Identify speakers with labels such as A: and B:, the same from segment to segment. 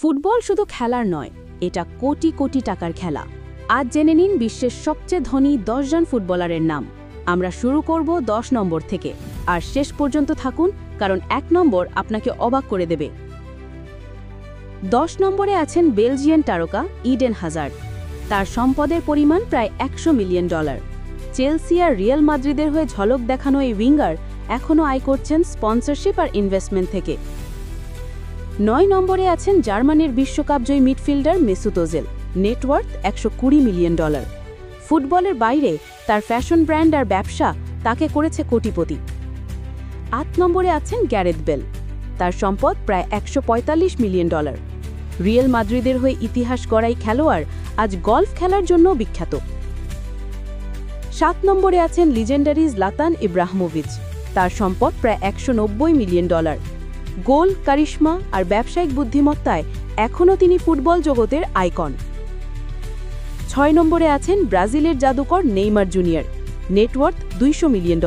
A: Football শুধু খেলার নয়, এটা কোটি কোটি টাকার খেলা। আজ জেনে নিন বিশ্বের সবচেয়ে ধনী 10 জন ফুটবলারের নাম। আমরা শুরু করব 10 নম্বর থেকে, আর শেষ পর্যন্ত থাকুন, কারণ 1 নম্বর আপনাকে অবাক করে দেবে। 10 নম্বরে আছেন বেলজিয়ান তারকা ইডেন হাজার্ড। তার সম্পদের পরিমাণ প্রায় $100 মিলিয়ন। চেলসি আর রিয়াল মাদ্রিদের হয়ে ঝলক দেখানো এই উইঙ্গার এখনও আয় করছেন স্পন্সরশিপ আর ইনভেস্টমেন্ট থেকে। 9 নম্বরে আছেন জার্মানির বিশ্বকাপজয়ী midfielder Mesut Ozil. Net worth $120 million. ফুটবলের বাইরে তার ফ্যাশন ব্র্যান্ড আর ব্যবসা তাকে করেছে কোটিপতি। 8 নম্বরে আছেন গ্যারেথ বেল। তার সম্পদ প্রায় $145 মিলিয়ন। রিয়াল মাদ্রিদের হয়ে ইতিহাস গড়াই খেলোয়াড় আজ গলফ খেলার জন্য বিখ্যাত। 7 নম্বরে আছেন লিজেন্ডারি জ্লাতান ইব্রাহিমোভিচ। তার সম্পদ প্রায় $190 মিলিয়ন। গোল, কারিশমা আর ব্যবসায়িক বুদ্ধিমত্তায় এখনও তিনি ফুটবল জগতের আইকন। 6 নম্বরে আছেন ব্রাজিলের জাদুকর Neymar junior. Net worth $200 million.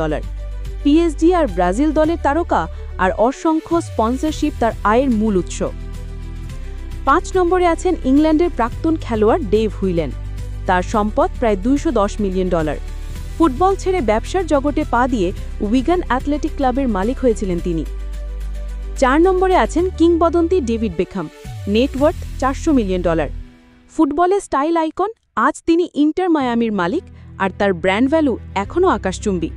A: PSG আর ব্রাজিল দলের তারকা আর অসংখ্য স্পন্সরশিপ তার আয়ের মূল উৎস। 5 নম্বরে আছেন ইংল্যান্ডের প্রাক্তন খেলোয়াড় ডেভ হুইলেন। তার সম্পদ প্রায় $210 মিলিয়ন। ফুটবল ছেড়ে ব্যবসার জগতে পা দিয়ে উইগান অ্যাথলেটিক ক্লাবের মালিক হয়েছিলেন তিনি। 4 নম্বরে আছেন কিংবদন্তি ডেভিড বেকহাম। Net worth $400 million. ফুটবলের স্টাইল আইকন, আজ তিনি ইন্টার মায়ামির মালিক আর তার ব্র্যান্ড ভ্যালু এখনও আকাশচুম্বী।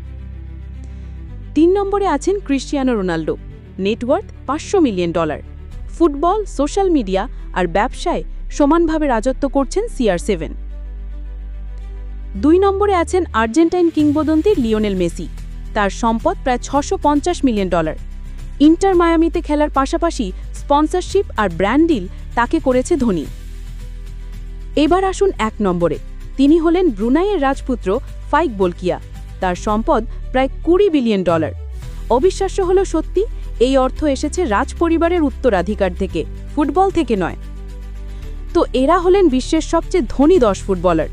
A: 3 নম্বরে আছেন Cristiano Ronaldo. Net worth $500 million. Football, social media আর ব্যবসায় সমানভাবে রাজত্ব করছেন CR7। 2 নম্বরে আছেন আর্জেন্টাইন কিংবদন্তি লিওনেল মেসি। তার সম্পদ প্রায় $650 মিলিয়ন। ইন্টার মায়ামিতে খেলার পাশাপাশি স্পন্সরশিপ আর ব্র্যান্ড ডিল তাকে করেছে ধনী। এবার আসুন 1 নম্বরে। তিনি হলেন ব্রুনাইয়ের রাজপুত্র ফাইক বলকিয়া। তার সম্পদ প্রায় $20 বিলিয়ন। অবিশ্বাস্য হলো সত্যি, এই অর্থ এসেছে রাজ পরিবারের উত্তরাধিকার থেকে, ফুটবল থেকে নয়। তো এরা হলেন বিশ্বের সবচেয়ে ধনী 10 ফুটবলার।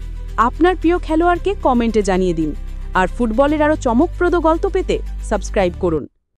A: আপনার প্রিয় খেলোয়াড়কে কমেন্টে জানিয়ে দিন, আর ফুটবলের আরও চমকপ্রদ গল্প পেতে সাবস্ক্রাইব করুন।